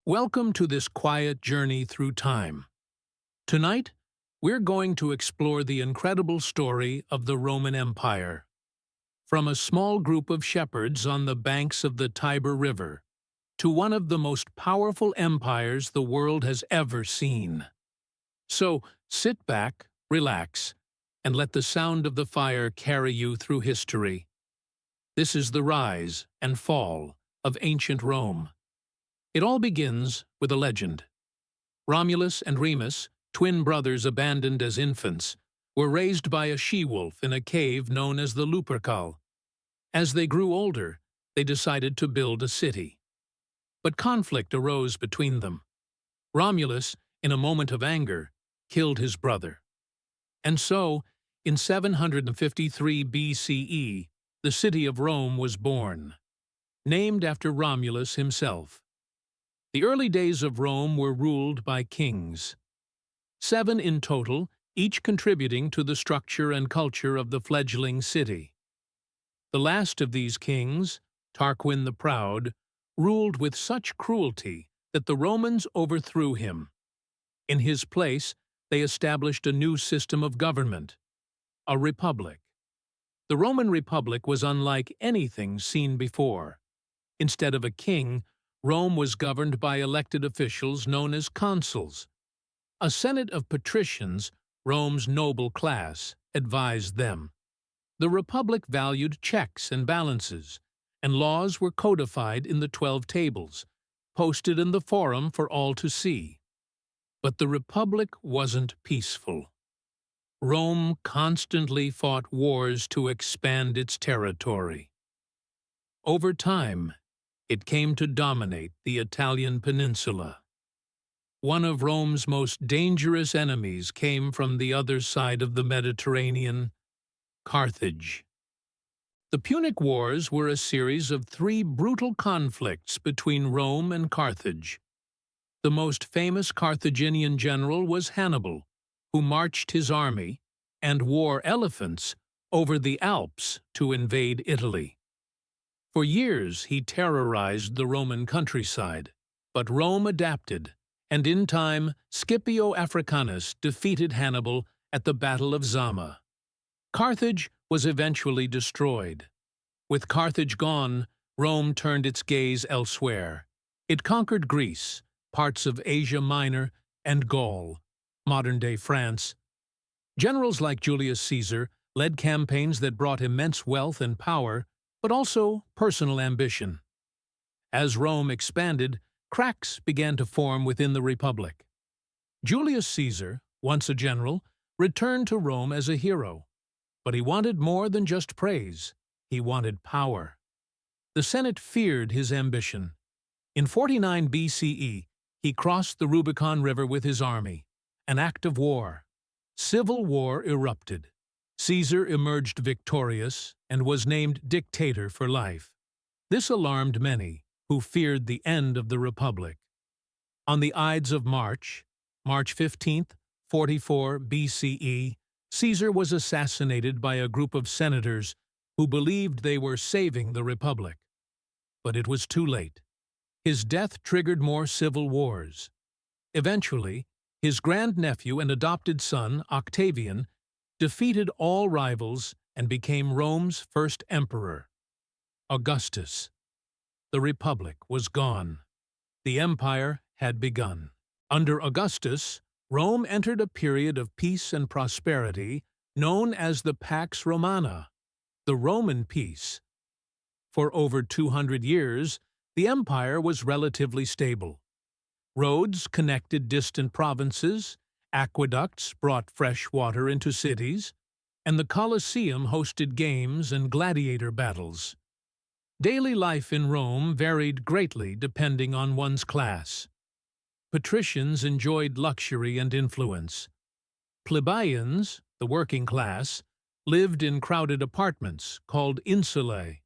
Welcome to this quiet journey through time. Tonight, we're going to explore the incredible story of the Roman Empire. From a small group of shepherds on the banks of the Tiber River to one of the most powerful empires the world has ever seen. So, sit back, relax, and let the sound of the fire carry you through history. This is the rise and fall of ancient Rome. It all begins with a legend. Romulus and Remus, twin brothers abandoned as infants, were raised by a she-wolf in a cave known as the Lupercal. As they grew older, they decided to build a city. But conflict arose between them. Romulus, in a moment of anger, killed his brother. And so, in 753 BCE, the city of Rome was born, named after Romulus himself. The early days of Rome were ruled by kings. 7 in total, each contributing to the structure and culture of the fledgling city. The last of these kings, Tarquin the Proud, ruled with such cruelty that the Romans overthrew him. In his place, they established a new system of government, a republic. The Roman Republic was unlike anything seen before. Instead of a king, Rome was governed by elected officials known as consuls. A senate of patricians, Rome's noble class, advised them. The Republic valued checks and balances, and laws were codified in the 12 tables, posted in the Forum for all to see. But the Republic wasn't peaceful. Rome constantly fought wars to expand its territory. Over time, it came to dominate the Italian peninsula. One of Rome's most dangerous enemies came from the other side of the Mediterranean, Carthage. The Punic Wars were a series of 3 brutal conflicts between Rome and Carthage. The most famous Carthaginian general was Hannibal, who marched his army and wore elephants over the Alps to invade Italy. For years he terrorized the Roman countryside, but Rome adapted, and in time Scipio Africanus defeated Hannibal at the Battle of Zama. Carthage was eventually destroyed. With Carthage gone, Rome turned its gaze elsewhere. It conquered Greece, parts of Asia Minor, and Gaul, modern-day France. Generals like Julius Caesar led campaigns that brought immense wealth and power, but also personal ambition. As Rome expanded, cracks began to form within the Republic. Julius Caesar, once a general, returned to Rome as a hero. But he wanted more than just praise. He wanted power. The Senate feared his ambition. In 49 BCE, he crossed the Rubicon River with his army, an act of war. Civil war erupted. Caesar emerged victorious and was named dictator for life. This alarmed many, who feared the end of the Republic. On the Ides of March 15th, 44 BCE, Caesar was assassinated by a group of senators who believed they were saving the Republic. But it was too late. His death triggered more civil wars. Eventually, his grandnephew and adopted son, Octavian, defeated all rivals and became Rome's first emperor, Augustus. The Republic was gone. The empire had begun. Under Augustus, Rome entered a period of peace and prosperity known as the Pax Romana, the Roman peace. For over 200 years, the empire was relatively stable. Roads connected distant provinces, aqueducts brought fresh water into cities, and the Colosseum hosted games and gladiator battles. Daily life in Rome varied greatly depending on one's class. Patricians enjoyed luxury and influence. Plebeians, the working class, lived in crowded apartments called insulae.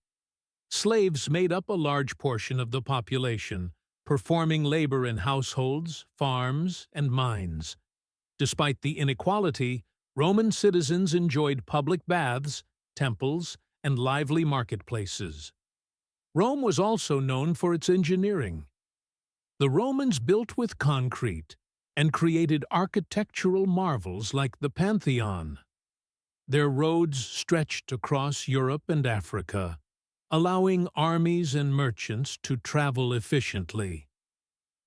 Slaves made up a large portion of the population, performing labor in households, farms, and mines. Despite the inequality, Roman citizens enjoyed public baths, temples, and lively marketplaces. Rome was also known for its engineering. The Romans built with concrete and created architectural marvels like the Pantheon. Their roads stretched across Europe and Africa, allowing armies and merchants to travel efficiently.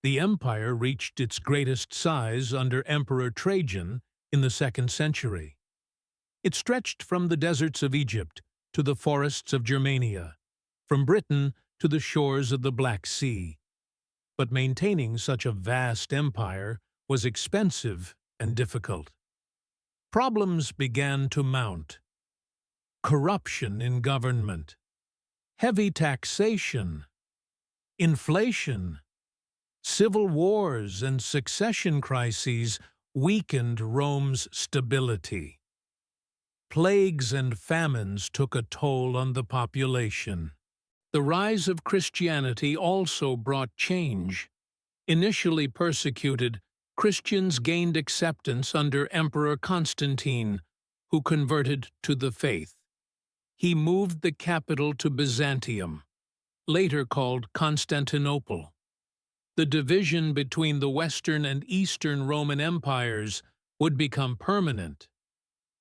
The empire reached its greatest size under Emperor Trajan in the 2nd century. It stretched from the deserts of Egypt to the forests of Germania, from Britain to the shores of the Black Sea. But maintaining such a vast empire was expensive and difficult. Problems began to mount. Corruption in government, heavy taxation, inflation, civil wars and succession crises weakened Rome's stability. Plagues and famines took a toll on the population. The rise of Christianity also brought change. Initially persecuted, Christians gained acceptance under Emperor Constantine, who converted to the faith. He moved the capital to Byzantium, later called Constantinople. The division between the Western and Eastern Roman empires would become permanent.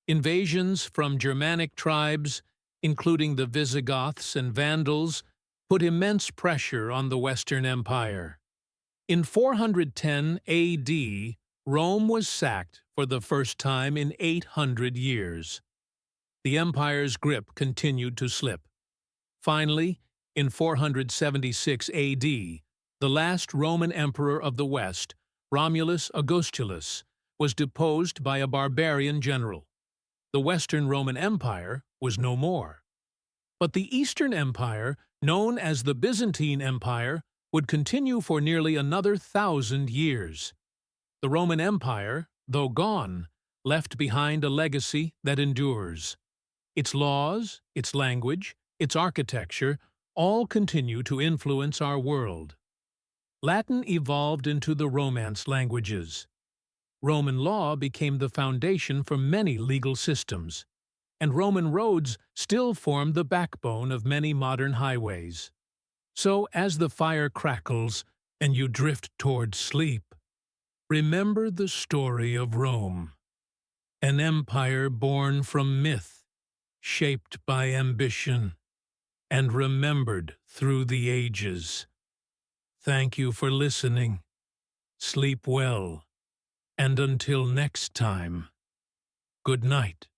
Invasions from Germanic tribes, including the Visigoths and Vandals, put immense pressure on the Western Empire. In 410 A.D., Rome was sacked for the first time in 800 years. The empire's grip continued to slip. Finally, in 476 A.D., the last Roman emperor of the West, Romulus Augustulus, was deposed by a barbarian general. The Western Roman Empire was no more. But the Eastern Empire, known as the Byzantine Empire, would continue for nearly another 1,000 years. The Roman Empire, though gone, left behind a legacy that endures. Its laws, its language, its architecture all continue to influence our world. Latin evolved into the Romance languages. Roman law became the foundation for many legal systems, and Roman roads still form the backbone of many modern highways. So, as the fire crackles and you drift toward sleep, remember the story of Rome, an empire born from myth, shaped by ambition, and remembered through the ages. Thank you for listening. Sleep well, and until next time, good night.